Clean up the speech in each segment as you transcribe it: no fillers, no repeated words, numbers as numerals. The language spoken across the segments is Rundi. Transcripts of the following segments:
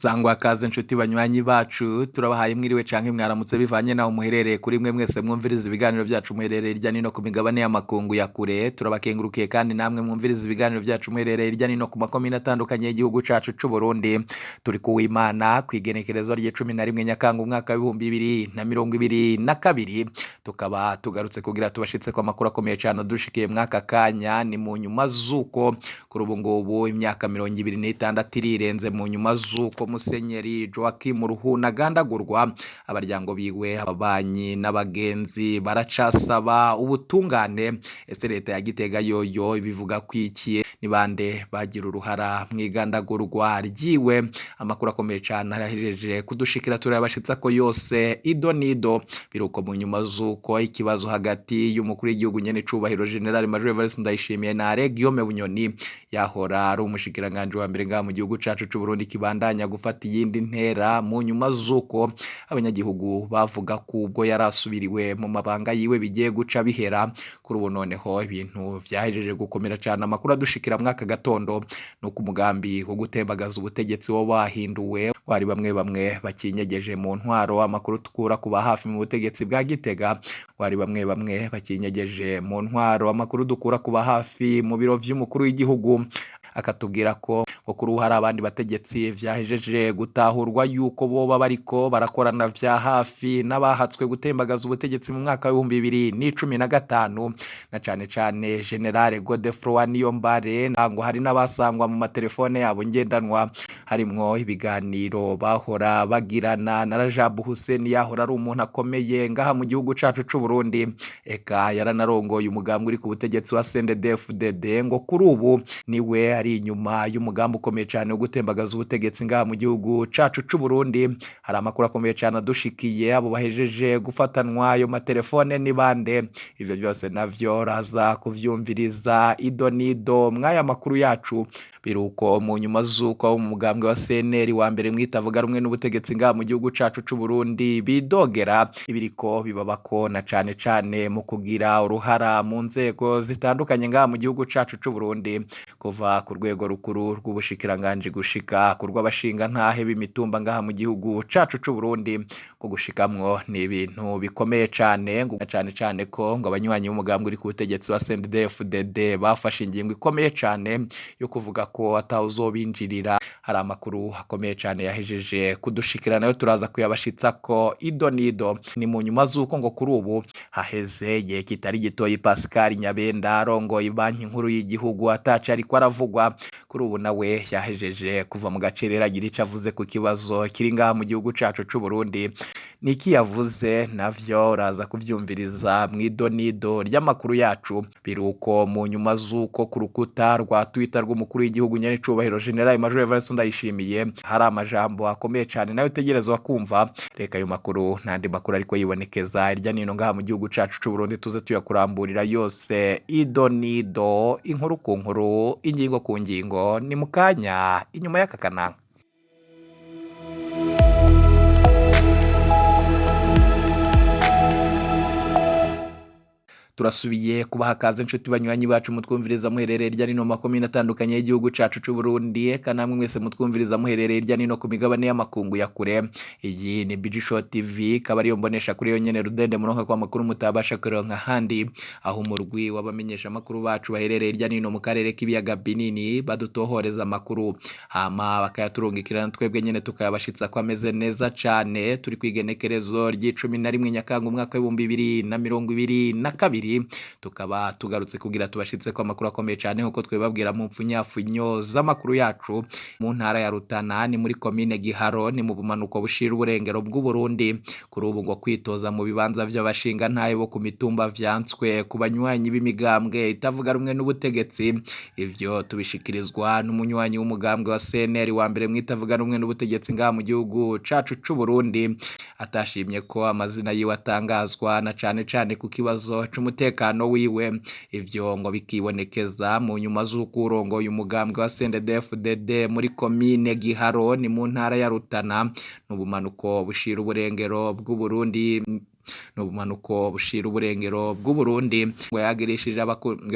Sangwa kaze nshuti banywanyi bacu turabahaye mwiriwe canke mwaramutse bivanye naho muherereye kuri mwe mwese mwumviriza ibiganiro byacu muherereye irya nino ku migabane y'amakungu ya kure turabakengurukiye kandi namwe mwumviriza ibiganiro byacu muherereye irya nino ku makomine atandukanye y'igihugu cacu c'u Burundi turi kuwimana kwigenekerezo rye 11 Nyakanga umwaka wa 2022 tukaba tugarutse kugira tubashitse ko makuru akomeye cyane dushikiye mwaka kanya ni mu nyuma zuko kuri ubu ngubu imyaka 26 irirenze mu nyuma zuko Musenyeri Joachim Ruhunagandagurwa abaryango biwe ababanyi n'abagenzi baracasaba ubutungane ese leta ya Gitega yoyo ibivuga kwikiye ni bande bagira uruhara mwigandagurwa ryiwe amakuru akomeye cyane arahejeje kudushikira turabashitsa ko yose ido nido biruko mu nyuma zuko ikibazo hagati y'umukuru w'igihugu nyene cubahiro General Major Evariste Ndayishimiye na Guillaume Bunyoni yahora ari umushikiranganje wa mbere nga mu gihugu cacu c'u Burundi kibandanya gufata iyindi ntera mu nyuma zuko abanyagihugu bavuga kubwo yarasubiriwe mu mabanga yiwe bigiye guca bihera kuri ubu noneho ibintu vyahejeje gukomera cyane amakuru adushikira mwaka gatondo nuko umugambi wo gutembagaza ubutegetsi wo bahinduwe wari bamwe bakinyegeje mu ntwaro amakuru tukura kuba hafi mu butegetsi bwa Gitega wari bamwe bakinyegeje mu ntwaro amakuru dukura kuba hafi mu biro vy'umukuru w'igihugu akatubwira ko kuri hari abandi bategetsi vyahejeje gutahurwa yuko boba bariko barakorana vya hafi n'abahatswe gutembagaza ubutegetsi mu mwaka wa 2015 na cane General Godefroid Niyombare ngo hari n'abasangwa mu matelefone yabo ngendanwa harimwo ibiganiro bahora bagirana na Rajab Hussein yahora ari umuntu akomeye ngaha mu gihugu cacu c'u Burundi eka yaranarongoye umugambi uri ku butegetsi wa CNDD-FDD ngo kuri ubu niwe ari inyuma y'umugambi ukomeye cyane wo gutembagaza ubutegetsi ngaha mu gihugu cacu c'u Burundi hari amakuru akomeye cyane adushikiye abo bahejeje gufatanwa ayo matelefone ni bande ivyo byose navyo raza kuvyumviriza ido nido mwaya makuru yacu biruko mu nyuma zuko umugambi wa CNL wa mbere mwitavuga rumwe n'ubutegetsi ngaha mu gihugu cacu c'u Burundi bidogera ibiriko bibabako na cane mu kugira uruhara mu nzego zitandukanye ngaha mu gihugu cacu c'u Burundi kuva ku rwego rukuru rw'ubushikiranganje gushika ku rw'abashinga ntahe b'imitumba ngaha mu gihugu cacu c'u Burundi ko gushikamwo ni ibintu bikomeye cyane ko ngo abanywanyi b'umugambi uri ku butegetsi wa CNDD-FDD bafashe ingingo ikomeye cyane yo kuvuga ko atawuzobinjirira hari amakuru akomeye cyane yahejeje kudushikira nayo turaza kuyabashitsa ko ido nido ni mu nyuma zuko ngo kuri ubu haheze igihe kitari gitoyi Pascal Nyabenda arongoye banki nkuru y'igihugu ataca ariko aravugwa kuri ubu nawe yahejeje kuva mu gacerera agira ico avuze ku kibazo kiri ngaha mu gihugu cacu c'u Burundi niki yavuze navyo uraza kuvyumviriza mwido nido ry'amakuru yacu biruko mu nyuma zuko ku rukuta rwa Twitter rw'umukuru w'igihugu nyene cubahiro General Major Evariste Ndayishimiye hari amajambo akomeye cyane nayo tegerezwa kumva reka ayo makuru nandi makuru ariko yibonekeza irya nino ngaha mu gihugu cacu c'u Burundi tuze tuyakuramburira yose ido nido inkuru ku nkuru ingingo ku ngingo ni mukanya inyuma y'akakananga turasubiye kubaha kaze nshuti banywanyi bacu mutwumviriza muherereye irya nino makomine atandukanye y'igihugu cacu c'u Burundi kanamwe mwese mutwumviriza muherereye irya nino ku migabane y'amakungu ya kure iyi ni Bijisho TV kabari mbonesha kuri yo nyene rudende muronka kwa makuru mutabasha kuronka handi aho umurwi wabamenyesha makuru bacu baherereye irya nino mu karere k'ibiyaga binini badutohoreza makuru hama bakayaturungikirana twebwe nyene tukayabashitsa ko ameze neza cane turi kwigenekerezo rye 11 Nyakanga umwaka wa 2022 tukaba tugarutse kugira tubashitse ko amakuru akomeye cyane nkuko twebabwira mu mpfunyafunyo z'amakuru yacu mu ntara ya Rutana ni muri commune Giharo ni mu bumanuko bushira uburengero bw'u Burundi kuri ubu ngo kwitoza mu bibanza by'abashinga ntaye bo ku mitumba vyantswe ku banywanyi b'imigambwe itavuga rumwe n'ubutegetsi ivyo tubishikirizwa n'umunywanyi w'umugambwe wa CNL wa mbere mwitavuga rumwe n'ubutegetsi ngaha mu gihugu cacu c'u Burundi atashimye ko amazina yiwe atangazwa na cane ku kibazo umutekano wiwe ivyo ngo bikibonekeza mu nyuma z'uko urongoye umugambwe wa CNDD-FDD muri commune Giharo ni mu ntara ya Rutana n'ubumanuko bushira uburengero bw'u Burundi n'ubumanuko bushira uburengero bw'u Burundi ngo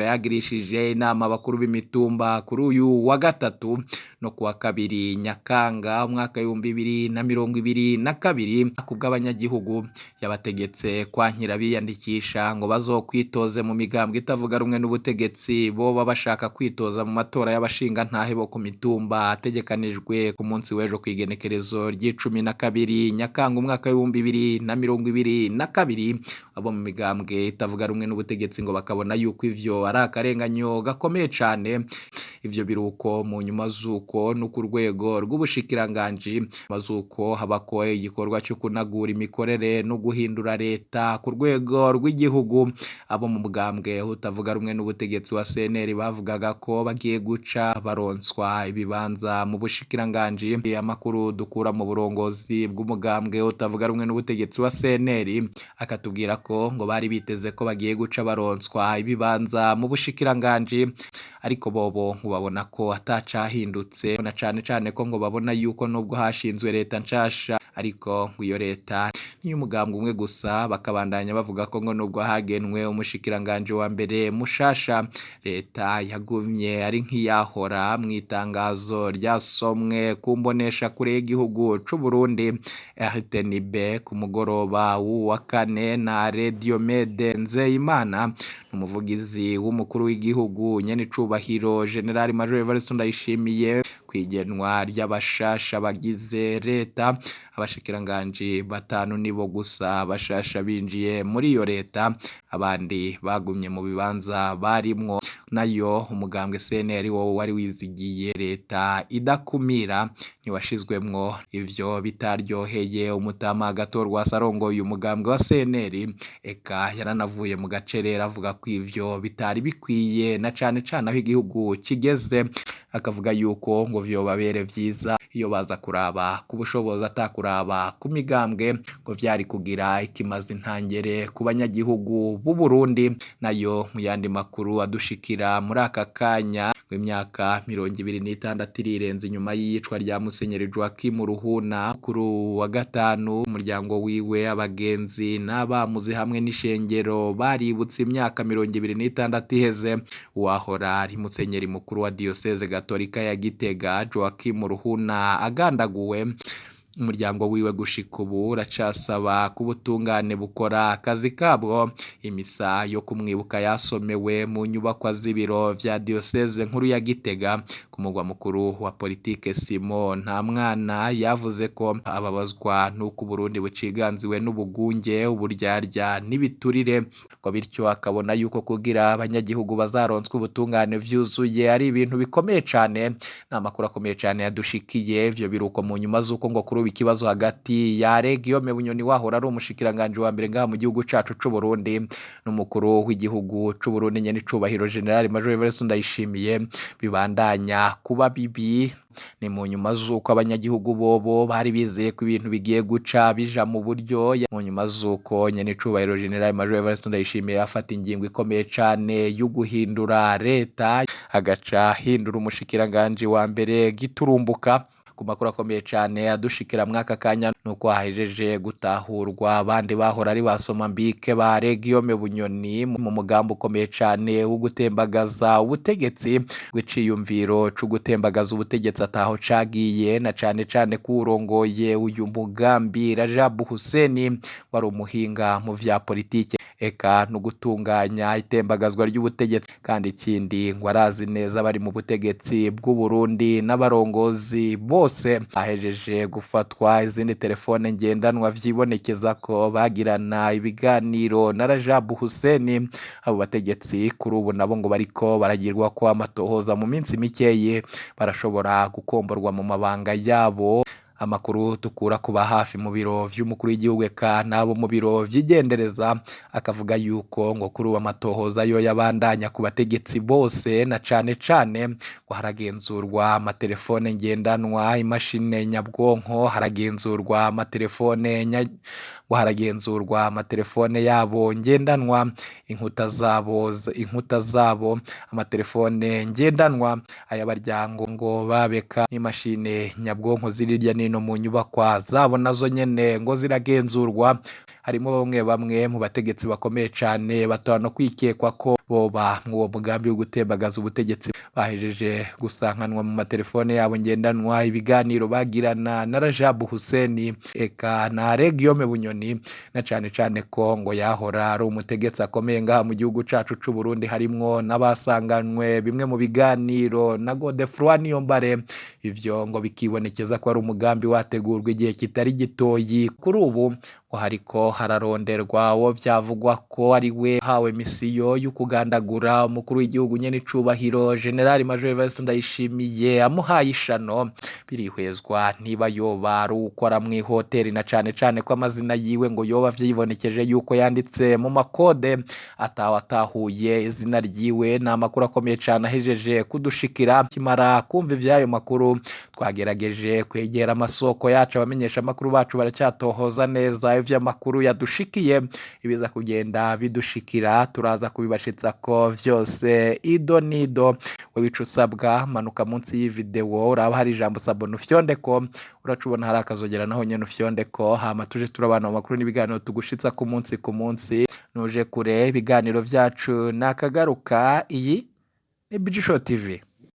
yagirishije inama abakuru b'imitumba kuri uyu wa gatatu no kuwa kabiri Nyakanga umwaka w'2022 kubw'abanyagihugu yabategetse kwankira biyandikisha ngo bazokwitoze mu migambwe itavuga rumwe n'ubutegetsi bo bashaka kwitoza mu matora y'abashinga ntahe bo ku mitumba ategekanijwe ku munsi w'ejo kwigenekerezo ry'12 Nyakanga umwaka w'2022 abo mu migambwe itavuga rumwe n'ubutegetsi ngo bakabona yuko ivyo ari akarenganyo gakomeye cane. Ivyo biruko mu nyuma zuko no ku rwego rw'ubushikiranganji mazuko habako igikorwa cyo kunagura imikorere no guhindura leta ku rwego rw'igihugu. Abo mu mugambwe utavuga rumwe n'ubutegetsi wa CNL bavugaga ko bagiye guca baronswa ibibanza mu bushikiranganji. Amakuru dukura mu burongozi bw'umugambwe utavuga rumwe n'ubutegetsi wa CNL akatubwira ko ngo bari biteze ko bagiye guca baronswa ibibanza mu bushikiranganji, ariko bobo babona ko atacahindutse na cane ko ngo babona yuko nubwo hashinzwe leta nshasha ariko ngo iyo leta niyo umugambwe umwe gusa, bakabandanya bavuga ko ngo nubwo hagenwe umushikiranganje wa mbere mushasha leta yagumye ari nk'iyahora. Mu itangazo ryasomwe ku mbonesha kure y'igihugu c'u Burundi RTNB ku mugoroba wa kane na Radio Mede Nzeyimana n'umuvugizi w'umukuru w'igihugu nyene cubahiro General Major Evariste Ndayishimiye kwigenwa ry'abashasha bagize leta. Abashikiranganje batanu nibo gusa bashasha binjiye muri iyo leta, abandi bagumye mu bibanza barimwo. Nayo umugambwe CNL wo wari wizigiye leta idakumira niwashizwemwo, ivyo bitaryoheye umutama gatorwa sarongo uyu mugambwe wa CNL eka yaranavuye mu gacerera avuga ko ivyo bitari bikwiye na cane aho igihugu kigeze, akavuga yuko ngo vyobabere vyiza iyo baza kuraba ku bushobozi atakuraba ku migambwe ngo vyari kugira ikimazi ntangere ku banyagihugu b'u Burundi. Nayo mu yandi makuru adushikira muri aka kanya w'imyaka 26 irirenze inyuma y'iyicwa rya Musenyeri Joachim Ruhuna kuri wa gatanu, umuryango wiwe abagenzi n'abamuzi hamwe n'ishengero baributse imyaka 26 iheze uwahora ari Musenyeri mukuru wa Diocese Gatolika ya Gitega Joachim Ruhuna agandaguwe. Umuryango wiwe gushika ubu uracasaba kubutungane bukora akazi kabwo. Imisa yo kumwibuka yasomewe mu nyubakwa z'ibiro vya Diocese nkuru ya Gitega ku mugwa mukuru wa politike Simon Ntamwana yavuze ko ababazwa n'uko Burundi buciganziwe n'ubugunge, uburyarya n'ibiturire, ko bityo akabona yuko kugira abanyagihugu bazaronswa ubutungane vyuzuye ari ibintu bikomeye cane. N'amakuru akomeye cane yadushikiye. Ivyo biruko mu nyuma zuko ngo kuri ikibazo hagati ya Guillaume Bunyoni wahora ari umushikiranganje wa mbere ngaha mu gihugu cacu c'u Burundi n'umukuru w'igihugu c'u Burundi nyene cubahiro General Major Evariste Ndayishimiye bibandanya kuba bibi. Ni mu nyuma zuko abanyagihugu bobo bari bizeye ko ibintu bigiye guca bija mu buryo. Mu nyuma zuko nyene cubahiro General Major Evariste Ndayishimiye afata ingingo ikomeye cane yo guhindura leta, agaca hindura umushikiranganje wa mbere giturumbuka. Ku makuru akomeye cane adushikira mwaka kanya nuko hahejeje gutahurwa abandi bahora ari basoma mbike ba Guillaume Bunyoni mu mugambo ukomeye cane wo gutembagaza ubutegetsi, gwiciyumviro cyo gutembagaza ubutegetsi ataho cagiye na cane kurongoye uyu mugambi Rajab Hussein wari umuhinga mu vya politike eka no gutunganya itembagazwa ry'ubutegetsi, kandi ikindi ngo arazi neza bari mu butegetsi bw'u Burundi n'abarongozi bose. Ahejeje gufatwa izindi telefone ngendanwa vyibonekeza ko bagirana ibiganiro na Rajab Hussein. Abo bategetsi kuri ubu nabo ngo bariko baragirwa ko amatohoza mu minsi mikeye barashobora gukomborwa mu mabanga yabo. Amakuru tukura kuba hafi mu biro vy'umukuru w'igihugu eka nabo mu biro vyigendereza akavuga yuko ngo kuri uwo amatohoza yo yabandanya ku bategetsi bose na cane ngo haragenzurwa amatelefone ngendanwa, imashine nyabwonko, haragenzurwa amatelefone yabo ngendanwa, inkuta zabo amatelefone ngendanwa, ayabaryango ngo babeka n'imashine nyabwonko zirirya nino mu nyubakwa zabo nazo nyene ngo ziragenzurwa. harimo bamwe bamwe mu bategetsi bakomeye cyane batora no kwikekwa ko boba mw'uwo mugambi wo gutembagaza ubutegetsi bahejeje gusankanwa mu matelefone yabo ngendanwa ibiganiro bagirana na Rajab Hussein eka na Guillaume Bunyoni na cyane cyane ko ngo yahora ari umutegetsi akomeye ngaha mu gihugu cacu c'u Burundi harimwo n'abasanganwe bimwe mu biganiro na Godefroid Niyombare. Ivyo ngo bikibonekeza ko ari umugambi wategurwa igihe kitari gitoyi. Kuri ubu ngo hariko hararonderwa wo vyavugwa ko ari we hawe misiyo yo kugandagura umukuru w'igihugu nyene icubahiro General Major Evariste Ndayishimiye amuhaye ishano. Birihwezwa niba yoba ari ukora mu hoteli na cane cane ko amazina yiwe ngo yoba vyibonekeje yuko yanditse mu makode atahuye izina ryiwe. Ni amakuru akomeye cane ahejeje kudushikira. Kimara kumva ivyayo makuru twagerageje kwegera amasoko yacu, abamenyesha amakuru bacu baracyatohoza neza ivyo amakuru yadushikiye. Ibiza kugenda bidushikira turaza kubibashitsa ko vyose ido nido. Wewe ico usabwa manuka munsi y'i video uraba hari ijambo sabone ufyondeko, uracubona hari akazogera naho nyene ufyondeko, hama tuje turabana mu makuru n'ibiganiro tugushitsa ku munsi. Nuje kure ibiganiro vyacu nakagaruka. Iyi ni Bijisho TV.